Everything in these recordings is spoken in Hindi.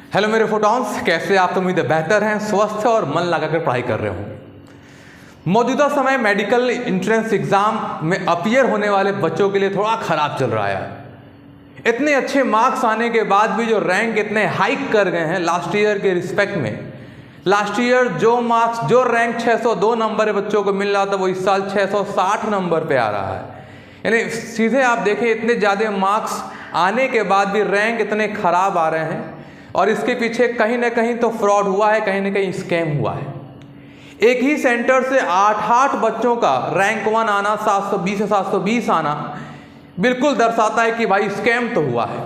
हेलो मेरे फोटॉन्स, कैसे आप? तो उम्मीद है बेहतर हैं, स्वस्थ हैं और मन लगाकर पढ़ाई कर रहे हो। मौजूदा समय मेडिकल एंट्रेंस एग्जाम में अपीयर होने वाले बच्चों के लिए थोड़ा खराब चल रहा है। इतने अच्छे मार्क्स आने के बाद भी जो रैंक इतने हाइक कर गए हैं लास्ट ईयर के रिस्पेक्ट में। लास्ट ईयर जो रैंक 602 नंबर बच्चों को मिल रहा था, वो इस साल 660 नंबर पे आ रहा है। यानी सीधे आप देखें, इतने ज़्यादा मार्क्स आने के बाद भी रैंक इतने खराब आ रहे हैं और इसके पीछे कहीं ना कहीं तो फ्रॉड हुआ है, कहीं ना कहीं स्कैम हुआ है। एक ही सेंटर से 8 बच्चों का रैंक 1 आना, 720 से 720 आना बिल्कुल दर्शाता है कि भाई स्कैम तो हुआ है।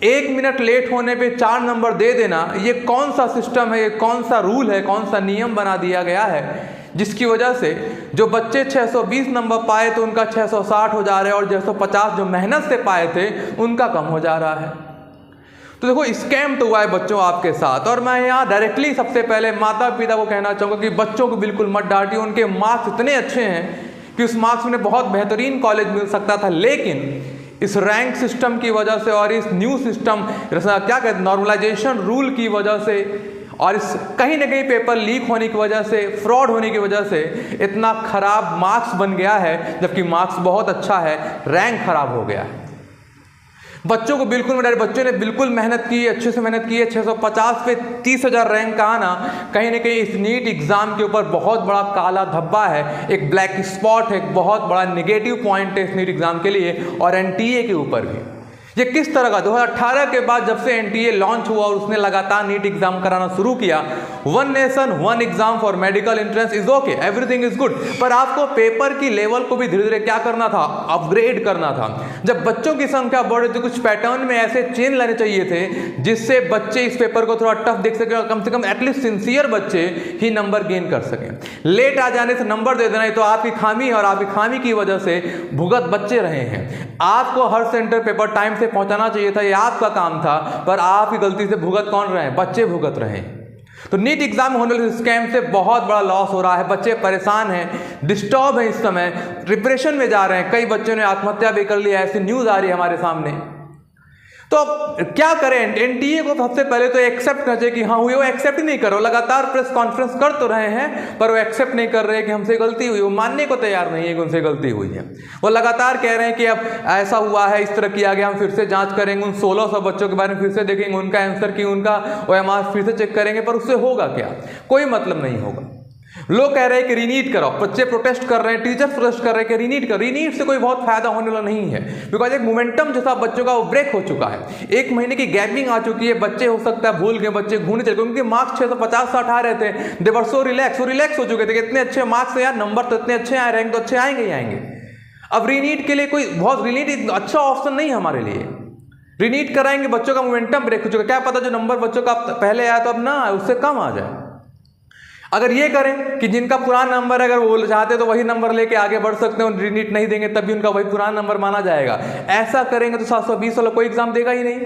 1 मिनट लेट होने पे 4 नंबर दे देना, ये कौन सा सिस्टम है, ये कौन सा रूल है, कौन सा नियम बना दिया गया है जिसकी वजह से जो बच्चे 620 नंबर पाए तो उनका 660 हो जा रहा है और 650 जो मेहनत से पाए थे उनका कम हो जा रहा है। तो देखो, स्कैम तो हुआ है बच्चों आपके साथ। और मैं यहाँ डायरेक्टली सबसे पहले माता पिता को कहना चाहूँगा कि बच्चों को बिल्कुल मत डांटिए। उनके मार्क्स इतने अच्छे हैं कि उस मार्क्स में बहुत बेहतरीन कॉलेज मिल सकता था, लेकिन इस रैंक सिस्टम की वजह से और इस न्यू सिस्टम क्या कहते हैं, नॉर्मलाइजेशन रूल की वजह से और इस कहीं ना कहीं पेपर लीक होने की वजह से, फ्रॉड होने की वजह से इतना खराब मार्क्स बन गया है। जबकि मार्क्स बहुत अच्छा है, रैंक खराब हो गया है। बच्चों को बिल्कुल नहीं, बच्चों ने बिल्कुल मेहनत की, अच्छे से मेहनत की है। 650 पे 30,000 रैंक का आना कहीं ना कहीं इस नीट एग्जाम के ऊपर बहुत बड़ा काला धब्बा है, एक ब्लैक स्पॉट है, एक बहुत बड़ा नेगेटिव पॉइंट है इस नीट एग्जाम के लिए और एनटीए के ऊपर भी। ये किस तरह का 2018 के बाद जब से एनटीए लॉन्च हुआ और उसने लगातार नीट एग्जाम कराना शुरू किया, 1 nation 1 exam for medical entrance is okay, everything is good, पर आपको पेपर की लेवल को भी धीरे धीरे क्या करना था, अपग्रेड करना था। जब बच्चों की संख्या बढ़ रही थी, कुछ पैटर्न में ऐसे चेंज लाने चाहिए थे जिससे बच्चे इस पेपर को थोड़ा टफ देख सके और कम से कम एटलीस्ट सिंसियर बच्चे ही नंबर गेन कर सकें। लेट आ जाने से नंबर दे देना, तो आपकी खामी है और आपकी खामी की वजह से भुगत बच्चे रहे हैं। आपको हर सेंटर पेपर टाइम से पहुंचाना चाहिए था, ये आपका काम था, पर आपकी गलती से भुगत कौन रहे हैं? बच्चे भुगत रहे हैं। तो नीट एग्जाम होने वाले स्कैम से बहुत बड़ा लॉस हो रहा है। बच्चे परेशान हैं, डिस्टर्ब हैं, इस समय डिप्रेशन में जा रहे हैं। कई बच्चों ने आत्महत्या भी कर ली है, ऐसी न्यूज आ रही है हमारे सामने। तो अब क्या करें? एनटीए को सबसे पहले तो एक्सेप्ट करना चाहिए कि हाँ हुई, वो एक्सेप्ट ही नहीं कर रहे। लगातार प्रेस कॉन्फ्रेंस कर तो रहे हैं पर वो एक्सेप्ट नहीं कर रहे कि हमसे गलती हुई, वो मानने को तैयार नहीं है कि उनसे गलती हुई है। वो लगातार कह रहे हैं कि अब ऐसा हुआ है, इस तरह किया गया, हम फिर से जांच करेंगे, उन 1600 बच्चों के बारे में फिर से देखेंगे, उनका आंसर की, उनका OMR फिर से चेक करेंगे, पर उससे होगा क्या? कोई मतलब नहीं होगा। लोग कह रहे हैं कि रीनीट कराओ, बच्चे प्रोटेस्ट कर रहे हैं, टीचर्स प्रोटेस्ट कर रहे हैं कि रीनीट करो। रीनीट से कोई बहुत फायदा होने वाला नहीं है, बिकॉज एक मोमेंटम जो था बच्चों का वो ब्रेक हो चुका है। 1 महीने की गैपिंग आ चुकी है, बच्चे हो सकता है भूल गए, बच्चे घूमने चले गए, उनके मार्क्स 650 से उठा रहे थे, दे वर सो रिलैक्स हो चुके थे कि इतने अच्छे मार्क्स है यार, नंबर तो इतने अच्छे आए, रैंक तो अच्छे आएंगे ही आएंगे। अब रीनीट के लिए कोई बहुत रीनीट अच्छा ऑप्शन नहीं है हमारे लिए। रीनीट कराएंगे, बच्चों का मोमेंटम ब्रेक हो चुका, क्या पता जो नंबर बच्चों का पहले आया तो अब ना आए, उससे कम आ जाए। अगर ये करें कि जिनका पुराना नंबर अगर वो चाहते तो वही नंबर लेके आगे बढ़ सकते हैं, रीनीट नहीं देंगे तब भी उनका वही पुराना नंबर माना जाएगा। ऐसा करेंगे तो 720 वाला कोई एग्जाम देगा ही नहीं।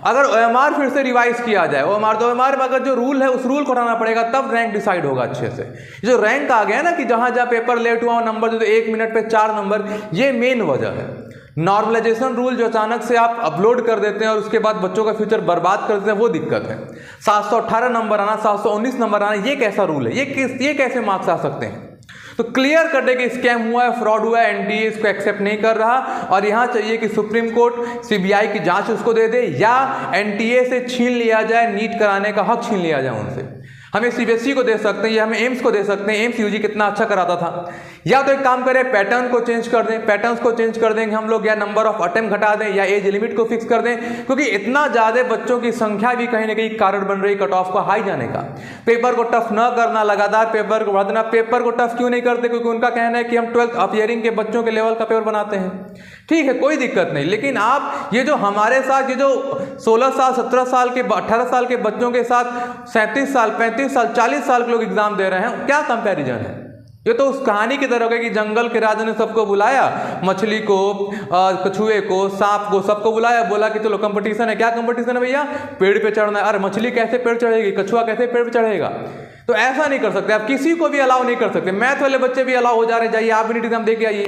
अगर OMR फिर से रिवाइज किया जाए, OMR में अगर जो रूल है उस रूल को हटाना पड़ेगा, तब रैंक डिसाइड होगा अच्छे से। जो रैंक आ गया ना कि जहां जहां पेपर लेट हुआ नंबर जो 1 मिनट पे 4 नंबर, ये मेन वजह है। नॉर्मलाइजेशन रूल जो अचानक से आप अपलोड कर देते हैं और उसके बाद बच्चों का फ्यूचर बर्बाद कर देते हैं, वो दिक्कत है। 718 नंबर आना, 719 नंबर आना, ये कैसा रूल है? ये कैसे मार्क्स आ सकते हैं? तो क्लियर कर दे कि स्कैम हुआ है, फ्रॉड हुआ है, एनटीए इसको एक्सेप्ट नहीं कर रहा और यहाँ चाहिए कि सुप्रीम कोर्ट सीबीआई की जांच उसको दे दे या एनटीए से छीन लिया जाए, नीट कराने का हक छीन लिया जाए उनसे। हमें सीबीएसई को दे सकते हैं या हमें एम्स को दे सकते हैं, एम्स यूजी कितना अच्छा कराता था। या तो एक काम करें, पैटर्न को चेंज कर दें, पैटर्न्स को चेंज कर देंगे हम लोग, या नंबर ऑफ अटेम्प्ट घटा दें या एज लिमिट को फिक्स कर दें, क्योंकि इतना ज़्यादा बच्चों की संख्या भी कहीं ना कहीं कारण बन रही कट ऑफ को हाई जाने का। पेपर को टफ न करना, लगातार पेपर को बढ़ा देना। पेपर को टफ क्यों नहीं करते? क्योंकि उनका कहना है कि हम 12th अपीयरिंग के बच्चों के लेवल का पेपर बनाते हैं। ठीक है, कोई दिक्कत नहीं, लेकिन आप ये जो हमारे साथ ये जो 16 साल 17 साल के 18 साल के बच्चों के साथ 37 साल 35 साल 40 साल के लोग एग्जाम दे रहे हैं, क्या कंपैरिजन है? ये तो उस कहानी की तरह है कि जंगल के राजा ने सबको बुलाया, मछली को, कछुए को, सांप को, सबको बुलाया, बोला कि चलो कंपटीशन है। क्या कंपटीशन है भैया? पेड़ पे चढ़ना है। अरे मछली कैसे पेड़ चढ़ेगी, कछुआ कैसे पेड़ पे चढ़ेगा? तो ऐसा नहीं कर सकते आप, किसी को भी अलाउ नहीं कर सकते। मैथ वाले बच्चे भी अलाउ हो जा रहे हैं, जाइए आप भी नीट एग्जाम दे के आइए।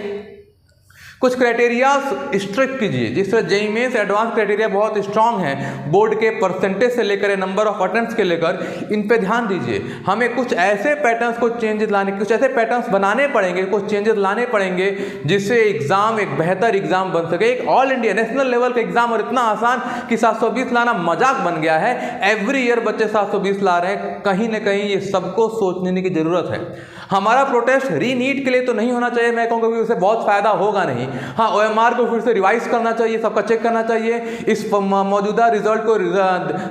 कुछ क्राइटेरिया स्ट्रिक्ट कीजिए। जिस तरह जेईई मेंस एडवांस क्राइटेरिया बहुत स्ट्रांग है, बोर्ड के परसेंटेज से लेकर नंबर ऑफ अटेम्प्ट्स के लेकर, इन पे ध्यान दीजिए। हमें कुछ ऐसे पैटर्न्स को चेंजेस लाने, कुछ ऐसे पैटर्न्स बनाने पड़ेंगे, कुछ चेंजेस लाने पड़ेंगे जिससे एग्जाम एक बेहतर एग्जाम बन सके। एक ऑल इंडिया नेशनल लेवल का एग्जाम और इतना आसान कि 720 लाना मजाक बन गया है। एवरी ईयर बच्चे 720 ला रहे हैं। कहीं ना कहीं ये सबको सोचने की जरूरत है। हमारा प्रोटेस्ट रीनीट के लिए तो नहीं होना चाहिए, मैं कहूँगा कि उससे बहुत फायदा होगा नहीं। हाँ, ओएमआर को फिर से रिवाइज करना चाहिए, सबका चेक करना चाहिए, इस मौजूदा रिजल्ट को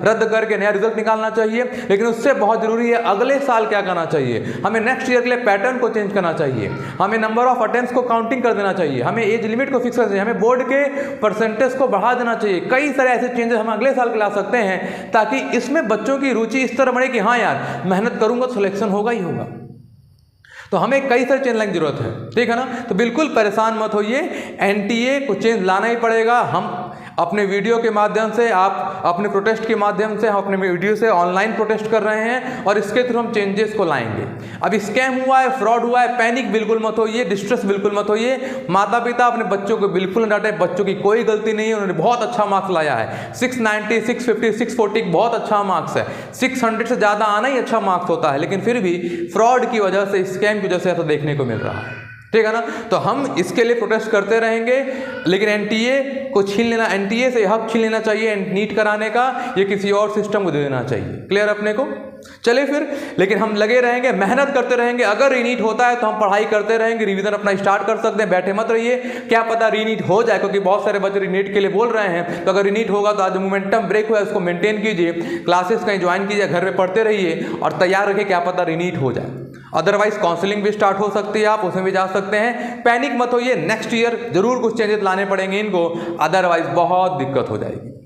रद्द करके नया रिजल्ट निकालना चाहिए। लेकिन उससे बहुत जरूरी है अगले साल क्या करना चाहिए। हमें नेक्स्ट ईयर के लिए पैटर्न को चेंज करना चाहिए, हमें नंबर ऑफ अटेम्प्ट्स को काउंटिंग कर देना चाहिए, हमें एज लिमिट को फिक्स करना चाहिए, हमें बोर्ड के परसेंटेज को बढ़ा देना चाहिए। कई सारे ऐसे चेंजेस हम अगले साल के ला सकते हैं ताकि इसमें बच्चों की रुचि इस तरह बढ़े कि हाँ यार, मेहनत करूंगा तो सिलेक्शन होगा ही होगा। तो हमें कई सारे चेंज लाने की जरूरत है, ठीक है ना। तो बिल्कुल परेशान मत होइए, एनटीए को चेंज लाना ही पड़ेगा। हम अपने वीडियो के माध्यम से, आप अपने प्रोटेस्ट के माध्यम से, हम अपने वीडियो से ऑनलाइन प्रोटेस्ट कर रहे हैं और इसके थ्रू हम चेंजेस को लाएंगे। अब स्कैम हुआ है, फ्रॉड हुआ है, पैनिक बिल्कुल मत होइए, डिस्ट्रेस बिल्कुल मत होइए। माता पिता अपने बच्चों को बिल्कुल न डांटें, बच्चों की कोई गलती नहीं है, उन्होंने बहुत अच्छा मार्क्स लाया है। 690, 650, 640 बहुत अच्छा मार्क्स है। 600 से ज़्यादा आना ही अच्छा मार्क्स होता है, लेकिन फिर भी फ्रॉड की वजह से, स्कैम की वजह से ऐसा देखने को मिल रहा है, ठीक है ना। तो हम इसके लिए प्रोटेस्ट करते रहेंगे, लेकिन एनटीए को छीन लेना, एनटीए से हक छीन लेना चाहिए नीट कराने का, ये किसी और सिस्टम को दे देना चाहिए। क्लियर अपने को? चलिए फिर, लेकिन हम लगे रहेंगे, मेहनत करते रहेंगे। अगर रीनीट होता है तो हम पढ़ाई करते रहेंगे, रिवीजन अपना स्टार्ट कर सकते हैं, बैठे मत रहिए। क्या पता रीनीट हो जाए, क्योंकि बहुत सारे बच्चे रीनीट के लिए बोल रहे हैं। तो अगर रीनीट होगा तो आज मोमेंटम ब्रेक हुआ है, उसको मेंटेन कीजिए, क्लासेस कहीं ज्वाइन कीजिए, घर में पढ़ते रहिए और तैयार रखिए, क्या पता रीनीट हो जाए। अदरवाइज काउंसलिंग भी स्टार्ट हो सकती है, आप उसमें भी जा सकते हैं। पैनिक मत होइए, नेक्स्ट ईयर जरूर कुछ चेंजेस लाने पड़ेंगे इनको, अदरवाइज बहुत दिक्कत हो जाएगी।